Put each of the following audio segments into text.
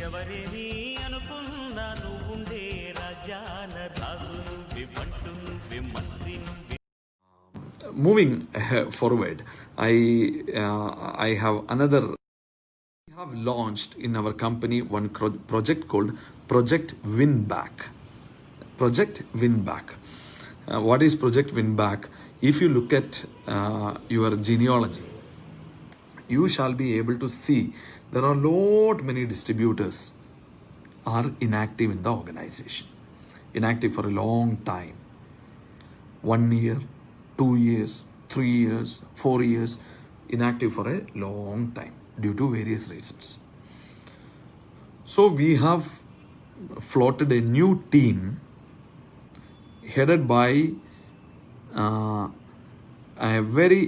ఎవరేమి అనుకున్నా నువ్వుండే రాజాన రాజు నువ్వెమంటూ నువ్వే మంత్రి నువ్వే. Moving forward, I have another. We have launched in our company one project called Project Win Back. Project Win Back. What is Project Win Back? If you look at your genealogy, you shall be able to see there are many distributors are inactive in the organization, inactive for a long time, 1 year, 2 years, 3 years, 4 years, inactive for a long time due to various reasons. So we have floated a new team headed by a very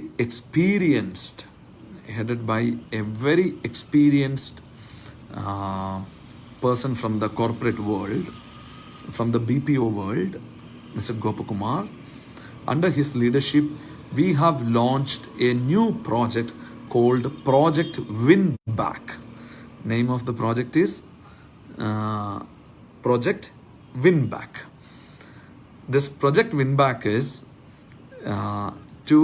experienced person from the corporate world, from the BPO world, Mr. Gopakumar. Under his leadership, we have launched a new project called Project Win Back. Name of the project is Project Win Back. This Project Win Back is to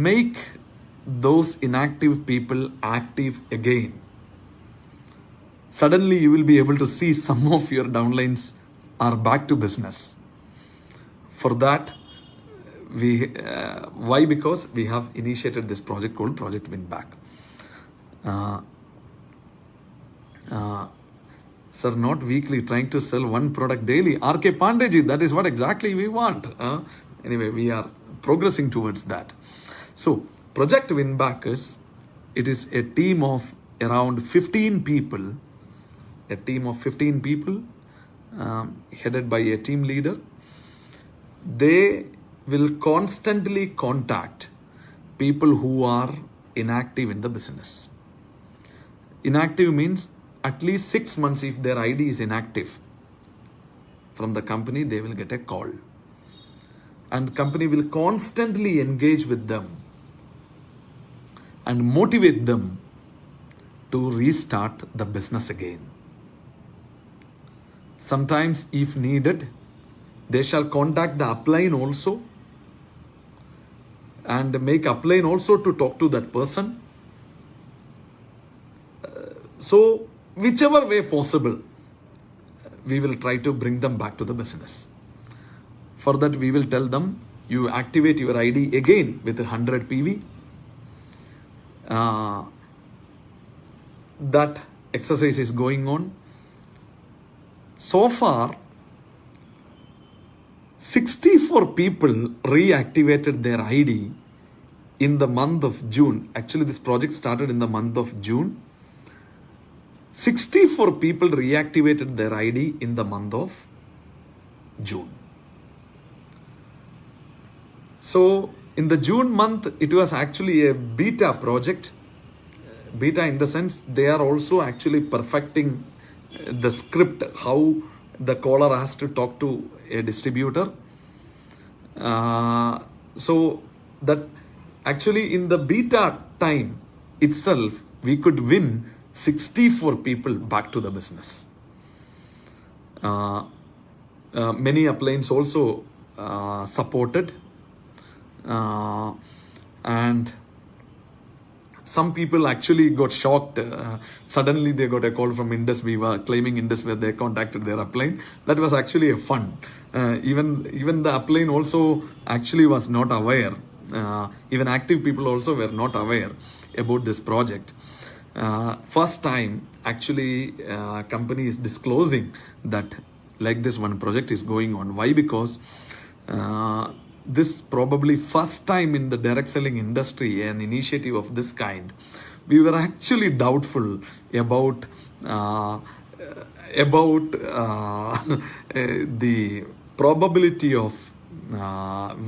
make those inactive people active again. Suddenly you will be able to see some of your downlines are back to business. For that, why? Because we have initiated this project called Project Win Back. Sir, not weekly, trying to sell one product daily. RK Pandeyji, that is what exactly we want. Anyway, we are progressing towards that. So, Project Win Back is a team of around 15 people, headed by a team leader. They will constantly contact people who are inactive in the business. Inactive means at least 6 months. If their ID is inactive from the company, they will get a call. And company will constantly engage with them and motivate them to restart the business again. Sometimes, if needed, they shall contact the upline also and make upline also to talk to that person. So, whichever way possible, we will try to bring them back to the business. For that, we will tell them, you activate your ID again with 100 PV. That exercise is going on. So far, 64 people reactivated their ID in the month of June. Actually, this project started in the month of June. 64 people reactivated their ID in the month of June. So, in the June month, it was actually a beta project. Beta in the sense, they are also actually perfecting the script, how the caller has to talk to a distributor. So that actually in the beta time itself, we could win 64 people back to the business. Many uplines also supported, and some people actually got shocked. Suddenly they got a call from Indus Viva claiming Indus where they contacted their upline. That was actually a fun. Even the upline also actually was not aware. Even active people also were not aware about this project. First time actually company is disclosing that like this one project is going on. Why? Because this probably first time in the direct selling industry, an initiative of this kind, we were actually doubtful about the probability of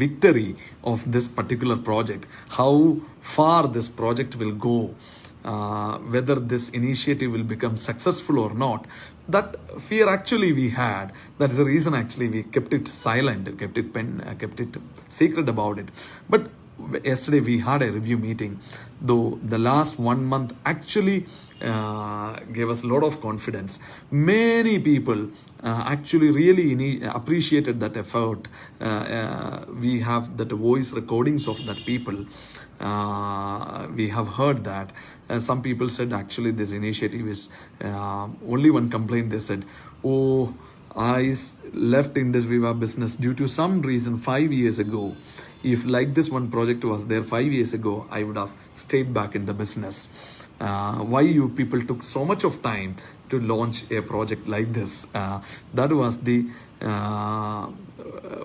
victory of this particular project, how far this project will go, whether this initiative will become successful or not. That fear actually we had. That is the reason actually we kept it silent, kept it secret about it. But yesterday we had a review meeting, though the last 1 month actually gave us a lot of confidence. Many people actually really appreciated that effort. We have that voice recordings of that people. We have heard that. Some people said actually this initiative is only one complaint. They said, oh, I left Indus Viva business due to some reason 5 years ago. If like this one project was there 5 years ago, I would have stayed back in the business. Why you people took so much of time to launch a project like this? That was the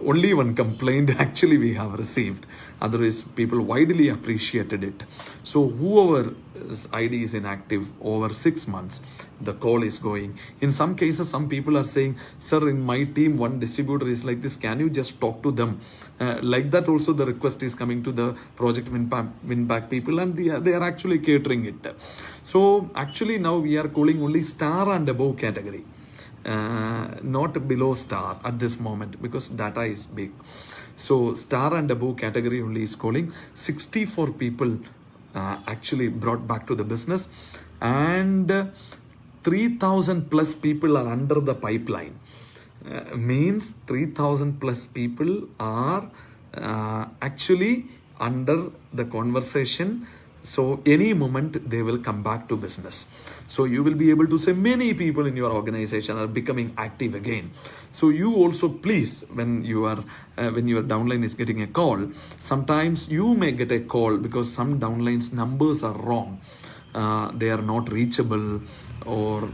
only one complaint actually we have received. Otherwise, people widely appreciated it. So whoever's ID is inactive over 6 months, the call is going. In some cases, some people are saying, sir, in my team, one distributor is like this. Can you just talk to them? Like that also the request is coming to the project win back people, and they are actually catering it. So actually now we are calling only star and above category. Not below star at this moment because data is big. So star and above category only is calling. 64 people actually brought back to the business, and 3,000 plus people are under the pipeline. Means 3,000 plus people are actually under the conversation. So any moment they will come back to business. So you will be able to say many people in your organization are becoming active again. So you also please, when your downline is getting a call, sometimes you may get a call because some downlines numbers are wrong. They are not reachable or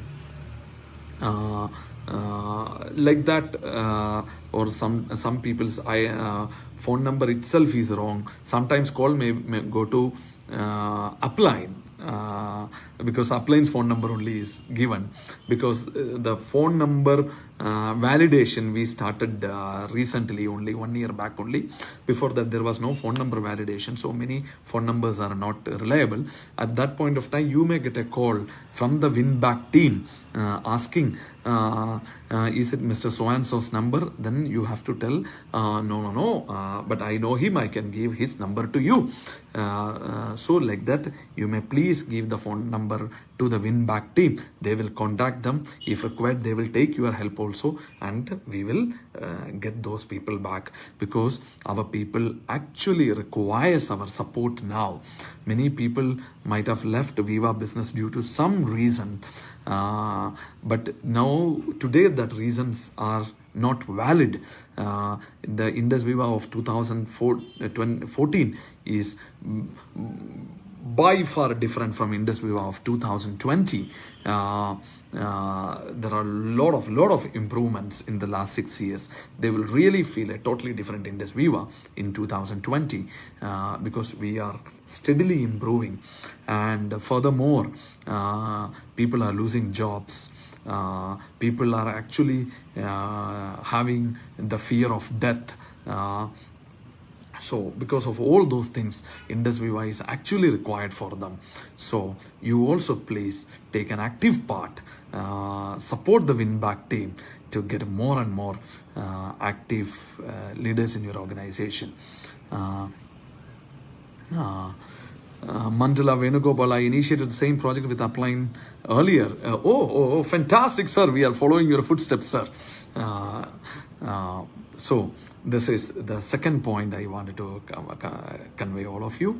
like that, or some people's phone number itself is wrong. Sometimes call may go to upline, because upline's phone number only is given, because the phone number validation we started recently, only 1 year back only. Before that there was no phone number validation, so many phone numbers are not reliable. At that point of time you may get a call from the win back team asking, is it Mr. So-and-so's number? Then you have to tell, no, but I know him, I can give his number to you. So like that, you may please give the phone number to the win back team. They will contact them. If required, they will take your help also, and we will get those people back, because our people actually requires our support now. Many people might have left Viva business due to some reason, but now today that reasons are not valid. The Indus Viva of 2014 is by far different from Indus Viva of 2020. There are a lot of improvements in the last 6 years. They will really feel a totally different Indus Viva in 2020, because we are steadily improving, and furthermore, people are losing jobs. People are actually having the fear of death. So because of all those things, Indus Viva is actually required for them. So you also please take an active part, support the win back team to get more and more active leaders in your organization. Mandala Venugopal, I initiated the same project with Upline earlier. Oh, fantastic, sir. We are following your footsteps, sir. So this is the second point I wanted to convey all of you.